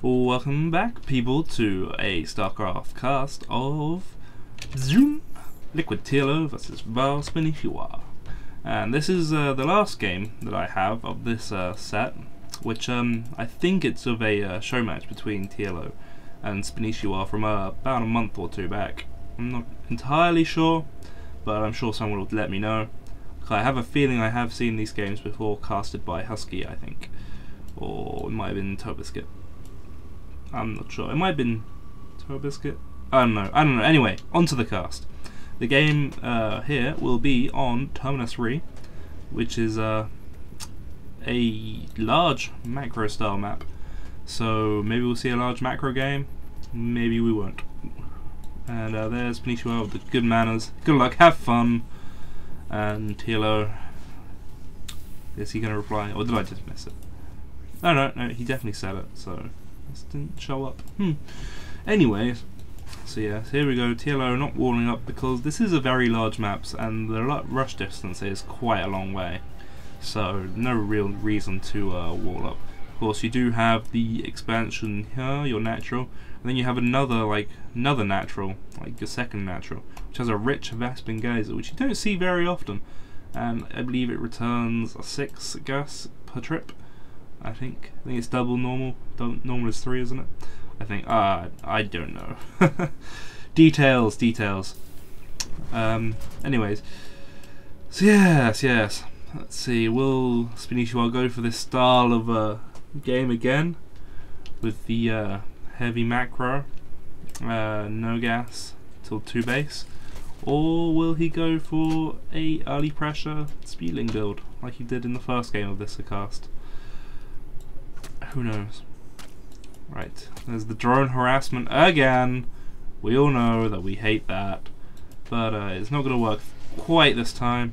Welcome back, people, to a StarCraft cast of Zoom LiquidTLO versus VileSpanishiwa. And this is the last game that I have of this set, which I think it's of a show match between TLO and Spanishiwa from about a month or two back. I'm not entirely sure, but I'm sure someone will let me know. I have a feeling I have seen these games before, casted by Husky, I think. Or it might have been TvZ. I'm not sure. It might have been TvZ. I don't know. Anyway, onto the cast. The game here will be on Terminus 3, which is a large macro style map. So maybe we'll see a large macro game, maybe we won't. And there's Spanishiwa with the good manners. Good luck, have fun. And TLO, is he going to reply, or did I just miss it? Oh no, he definitely said it, so this didn't show up. Anyways, so yeah, so here we go, TLO not walling up because this is a very large map and the rush distance is quite a long way, so no real reason to wall up. Of course, you do have the expansion here, your natural, and then you have another natural, like your second natural, which has a rich Vespin Geyser, which you don't see very often, and I believe it returns a 6 gas per trip. I think it's double normal. Normal is 3, isn't it? I think. I don't know. details. Anyways, so yes. Let's see. Will Spanishiwa go for this style of game again with the heavy macro, no gas till 2 base, or will he go for a early pressure speedling build like he did in the first game of this cast? Who knows? Right, there's the drone harassment again. We all know that we hate that, but it's not going to work quite this time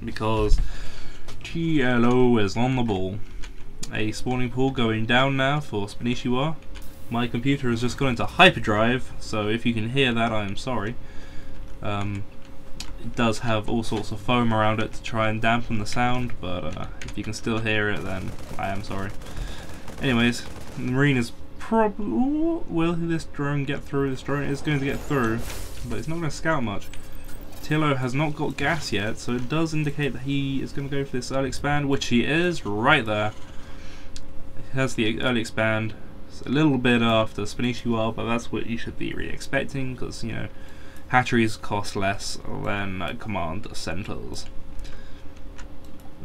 because TLO is on the ball. A spawning pool going down now for Spanishiwa. My computer has just gone into hyperdrive, so if you can hear that, I am sorry. It does have all sorts of foam around it to try and dampen the sound, but if you can still hear it, then I am sorry. Anyways, the Marine is probably... will this drone get through? This drone is going to get through, but it's not going to scout much. TLO has not got gas yet, so it does indicate that he is going to go for this early expand, which he is right there. He has the early expand. It's a little bit after Spanishiwa, but that's what you should be really expecting, because, you know, hatcheries cost less than command centers.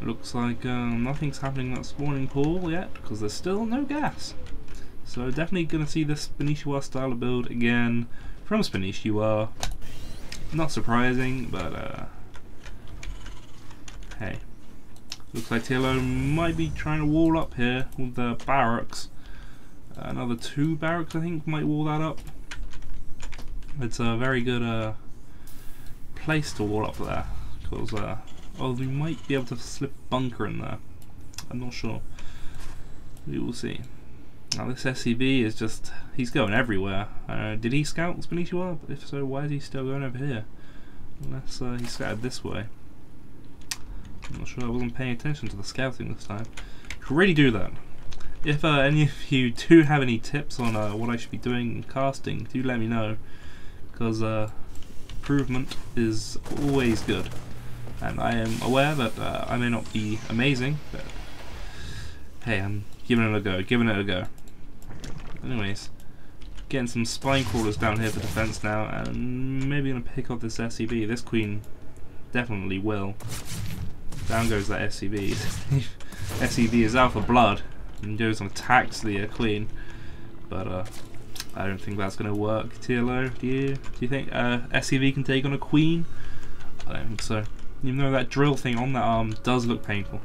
Looks like nothing's happening in that spawning pool yet, because there's still no gas. So definitely going to see this Spanishiwa style of build again from Spanishiwa. Not surprising, but hey. Looks like TLO might be trying to wall up here with the barracks. Another 2 barracks, I think, might wall that up. It's a very good place to wall up there, because oh, we might be able to slip a bunker in there. I'm not sure. We will see. Now this SCV is just, he's going everywhere. Did he scout Spanishiwa? If so, why is he still going over here? Unless he scouted this way. I'm not sure, I wasn't paying attention to the scouting this time. Should really do that. If any of you do have any tips on what I should be doing in casting, do let me know, because improvement is always good. And I am aware that I may not be amazing, but hey, I'm giving it a go. Anyways, getting some spine crawlers down here for defense now, and maybe gonna pick up this SCV. This queen definitely will. Down goes that SCV. SCV is out for blood and goes and attacks the queen, but I don't think that's gonna work. TLO, do you think SCV can take on a queen? I don't think so. Even though that drill thing on that arm does look painful.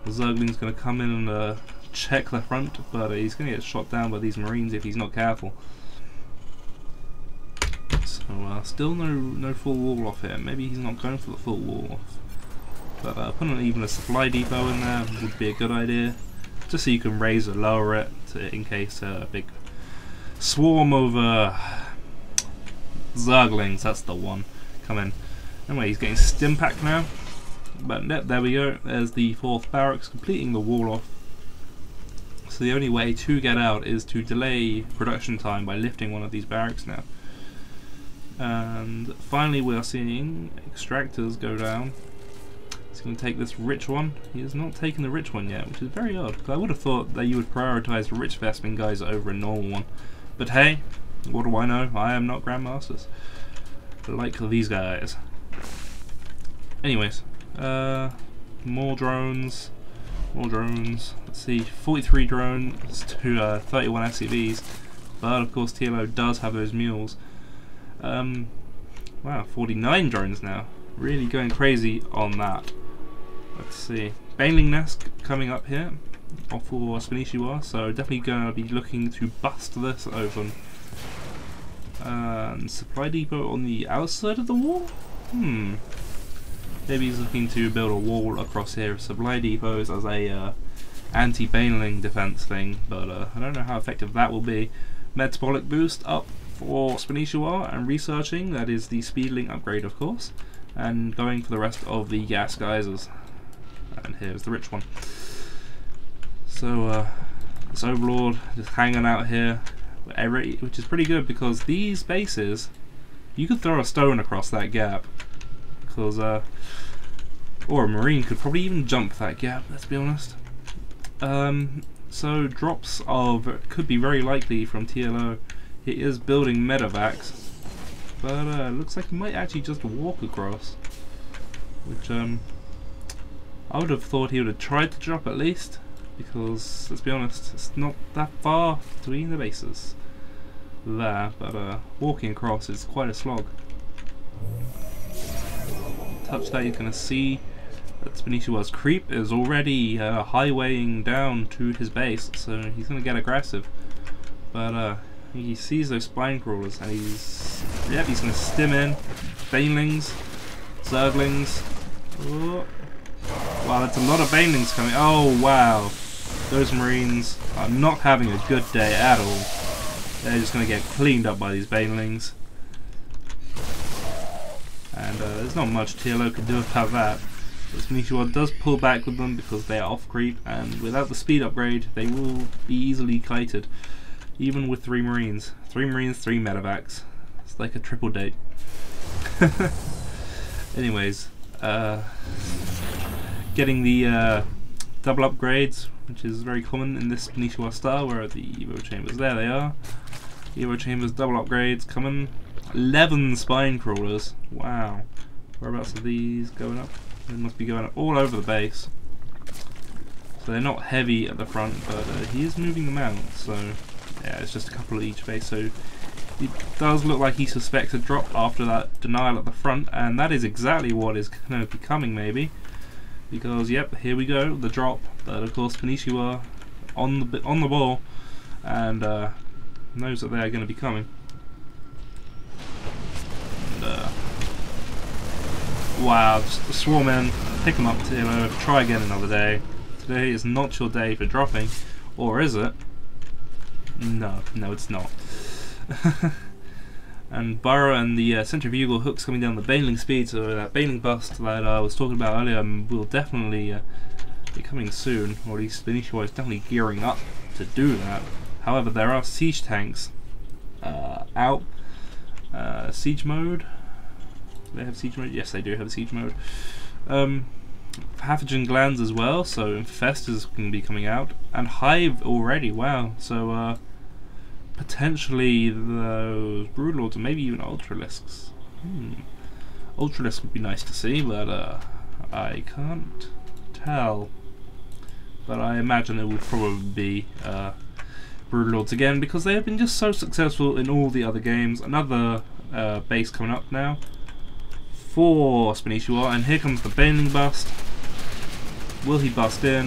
The Zergling's going to come in and check the front, but he's going to get shot down by these Marines if he's not careful. So still no full wall off here. Maybe he's not going for the full wall off. But putting even a supply depot in there would be a good idea, just so you can raise or lower it in case a big swarm of Zerglings, that's the one, come in. Anyway, he's getting Stimpack now, but there we go, there's the 4th barracks completing the wall off. so the only way to get out is to delay production time by lifting one of these barracks now. And finally we are seeing extractors go down. He's going to take this rich one. He has not taken the rich one yet, which is very odd, because I would have thought that you would prioritize the rich Vespin guys over a normal one. But hey, what do I know? I am not Grandmasters. Like these guys. Anyways, more drones. More drones. Let's see, 43 drones to 31 SCVs. But of course TLO does have those mules. Wow, 49 drones now. Really going crazy on that. Let's see. Baneling Nest coming up here off for VileSpanishiwa, so definitely going to be looking to bust this open. And supply depot on the outside of the wall? Maybe he's looking to build a wall across here of supply depots as a anti-baneling defense thing, but I don't know how effective that will be. Metabolic boost up for VileSpanishiwa and researching, that is the speedling upgrade of course, and going for the rest of the gas geysers. And here's the rich one. So this Overlord just hanging out here, which is pretty good because these bases, you could throw a stone across that gap, because or a Marine could probably even jump that gap, let's be honest. So drops of could be very likely from TLO. He is building medevacs, but looks like he might actually just walk across, which I would have thought he would have tried to drop at least, because let's be honest, it's not that far between the bases there, but walking across is quite a slog. Touch that, you're going to see that VileSpanishiwa's creep is already highwaying down to his base, so he's going to get aggressive. But he sees those spine crawlers and he's going to stim in. Banelings, Zerglings. Oh. Wow, that's a lot of Banelings coming. Oh wow, those Marines are not having a good day at all. They're just going to get cleaned up by these Banelings. And there's not much TLO can do about that. VileSpanishiwa does pull back with them because they are off creep, and without the speed upgrade they will be easily kited. Even with 3 Marines. 3 Marines, 3 medevacs. It's like a triple date. Anyways, getting the double upgrades, which is very common in this VileSpanishiwa style, where are the Evo chambers? There they are. Evo chambers, double upgrades coming. 11 spine crawlers. Wow. Whereabouts are these going up? They must be going up all over the base. So they're not heavy at the front, but he is moving them out. So yeah, it's just a couple of each base. So it does look like he suspects a drop after that denial at the front, and that is exactly what is going to be coming maybe. Because yep, here we go, the drop. But of course VileSpanishiwa on the ball and knows that they are going to be coming. Wow, just swarm in, pick them up, TLO, try again another day. Today is not your day for dropping, or is it? No, it's not. And Burrow and the centrifugal hooks coming down the baneling speed, so that baneling bust that I was talking about earlier will definitely be coming soon, or at least VileSpanishiwa is definitely gearing up to do that. However, there are siege tanks out. Siege mode. Do they have siege mode? Yes, they do have siege mode. Pathogen glands as well, so infestors can be coming out, and hive already. Wow, so potentially those broodlords, or maybe even ultralisks. Ultralisk would be nice to see, but I can't tell. But I imagine it will probably be broodlords again, because they have been just so successful in all the other games. Another base coming up now for VileSpanishiwa, and here comes the baneling bust. Will he bust in?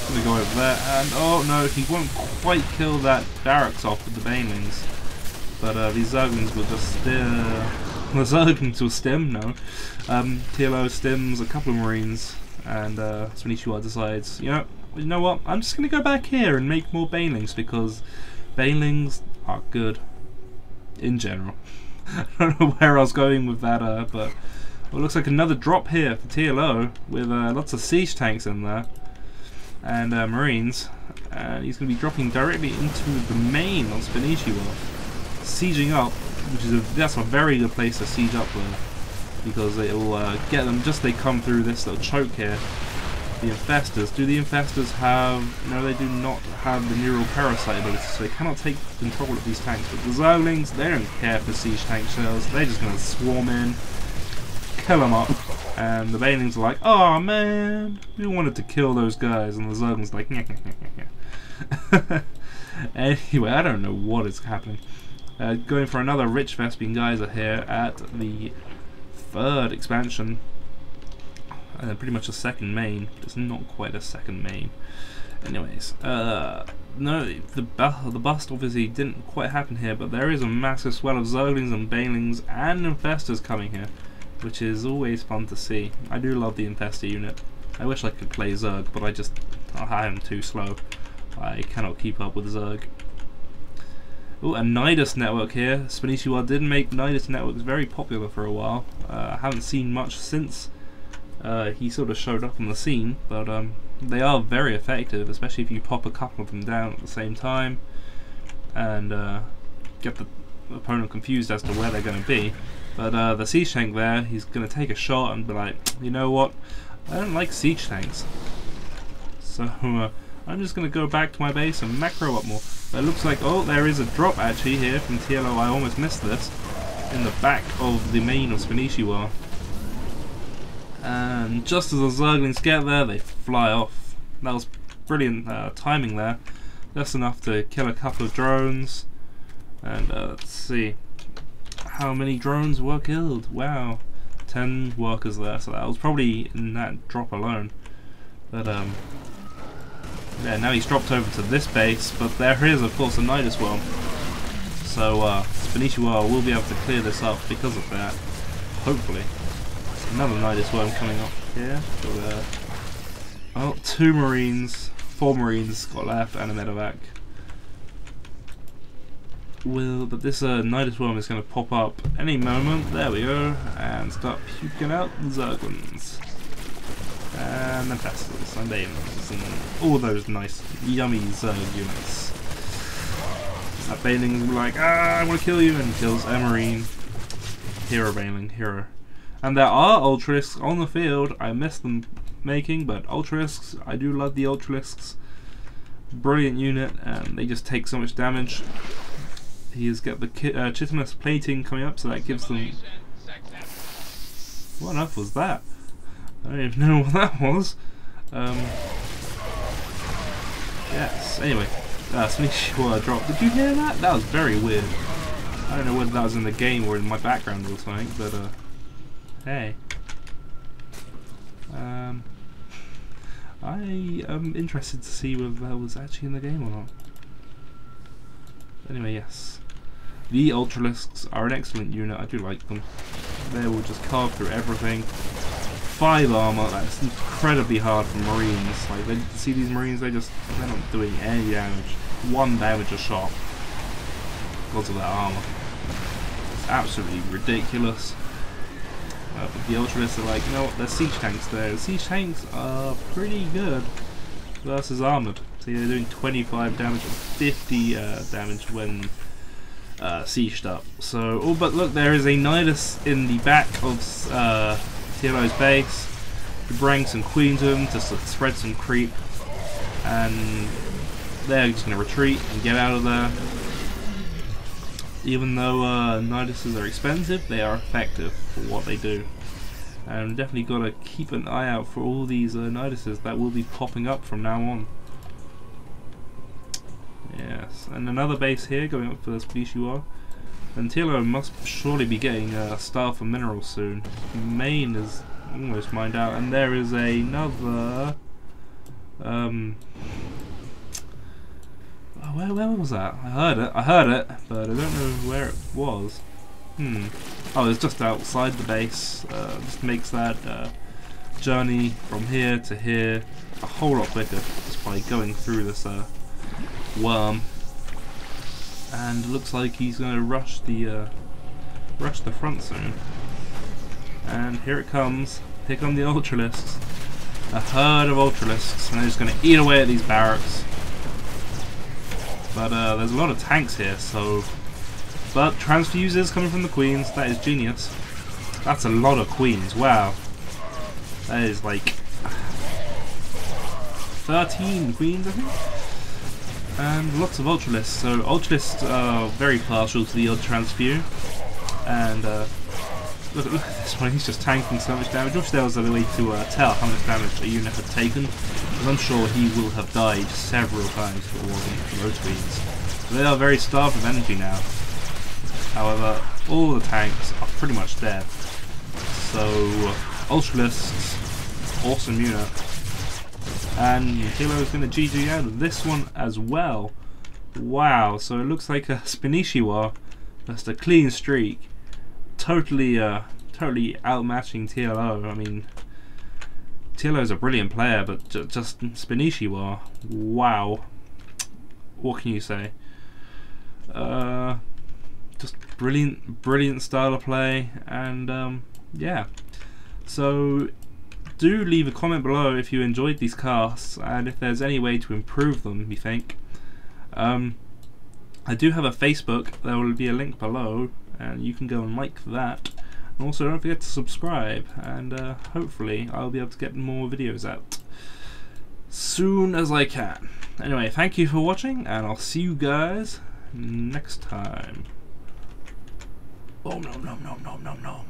Gonna go over there, and oh no, he won't quite kill that barracks off with the banelings. But these Zerglings will just the Zerglings will stim, no. TLO stims a couple of Marines, and VileSpanishiwa decides, you know what, I'm just gonna go back here and make more banelings, because banelings are good in general. I don't know where I was going with that, but it looks like another drop here for TLO with lots of siege tanks in there and Marines, and he's going to be dropping directly into the main on Spanishiwa, sieging up, that's a very good place to siege up there, because it will get them just as they come through this little choke here. The infestors. Do the infestors have... No, they do not have the neural parasite ability, so they cannot take control of these tanks. But the Zerglings, they don't care for siege tank shells. They're just going to swarm in, kill them up, and the Banelings are like, oh man, we wanted to kill those guys, and the Zerglings are like, nyeh, nyeh, nyeh, nyeh. Anyway, I don't know what is happening. Going for another Rich Vespian Geyser here at the 3rd expansion. Pretty much a second main. It's not quite a second main. Anyways, no, the bust obviously didn't quite happen here, but there is a massive swell of Zerglings and Banelings and Infestors coming here, which is always fun to see. I do love the Infestor unit. I wish I could play Zerg, but I am too slow. I cannot keep up with Zerg. Oh, a Nidus network here. Spanishiwa did make Nidus networks very popular for a while. I haven't seen much since he sort of showed up on the scene, but they are very effective, especially if you pop a couple of them down at the same time and get the opponent confused as to where they're going to be. But the siege tank there, he's going to take a shot and be like, you know what, I don't like siege tanks, so I'm just going to go back to my base and macro up more. But it looks like, oh, there is a drop actually here from TLO. I almost missed this, in the back of the main of Spanishiwa. And just as the Zerglings get there, they fly off. That was brilliant timing there. Just enough to kill a couple of drones. And let's see. How many drones were killed? Wow. 10 workers there, so that was probably in that drop alone. But yeah, now he's dropped over to this base, but there is of course a Nidus worm. So Spanishiwa will be able to clear this up because of that. Hopefully. Another Nidus worm coming up here. Got, well, 2 Marines, 4 Marines got left, and a medevac. But this Nidus worm is going to pop up any moment. There we go, and start puking out the Zerglings, and the Infestors, and Banelings, and all those nice, yummy Zerg units. That Baneling will be like, ah, I want to kill you, and kills a Marine. Hero Baneling, hero. And there are Ultralisks on the field. I missed them making, but Ultralisks, I do love the Ultralisks. Brilliant unit, and they just take so much damage. He's got the chitinous plating coming up, so that gives them... What on earth was that? I don't even know what that was. Yes, anyway. Spanishiwa dropped. Did you hear that? That was very weird. I don't know whether that was in the game or in my background or something, but hey. I am interested to see whether that was actually in the game or not. Anyway, yes. The Ultralisks are an excellent unit, I do like them. They will just carve through everything. 5 armor, that's incredibly hard for Marines. Like, they, see these Marines, they're not doing any damage. 1 damage a shot because of that armor. It's absolutely ridiculous. But the Ultralisks are like, you know what, they're siege tanks there. Siege tanks are pretty good versus armored. So they're doing 25 damage and 50 damage when sieged up. So, oh, but look, there is a Nidus in the back of TLO's base. To bring some queen to him to spread some creep, and they're just going to retreat and get out of there. Even though Niduses are expensive, they are effective for what they do. And definitely got to keep an eye out for all these Niduses that will be popping up from now on. Yes, and another base here going up for Spanishiwa. And TLO must surely be getting Star for Minerals soon. Main is almost mined out, and there is another... where was that? I heard it, but I don't know where it was. Oh, it's just outside the base. Just makes that journey from here to here a whole lot quicker just by going through this worm. And it looks like he's going to rush the front soon. And here it comes. Here come the Ultralisks. A herd of Ultralisks, and they're just going to eat away at these barracks. But there's a lot of tanks here, so... But transfuses coming from the queens, that is genius. That's a lot of queens, wow. That is like... 13 queens, I think? And lots of Ultralists. So Ultralists are very partial to the odd transfuse. And look at this one, he's just tanking so much damage. Obviously there was a way to tell how much damage a unit had taken, because I'm sure he will have died several times if it wasn't for those queens. So they are very starved of energy now. However, all the tanks are pretty much dead. So Ultralists, awesome unit. And TvZ is going to GG out of this one as well. Wow, so it looks like a Spanishiwa, just a clean streak. Totally outmatching TLO. I mean, TLO is a brilliant player, but just Spanishiwa, wow. What can you say? Just brilliant style of play, and yeah. So do leave a comment below if you enjoyed these casts and if there's any way to improve them, you think. I do have a Facebook, there will be a link below, and you can go and like that. And also don't forget to subscribe, and hopefully I'll be able to get more videos out soon as I can. Anyway, thank you for watching, and I'll see you guys next time. Oh, no.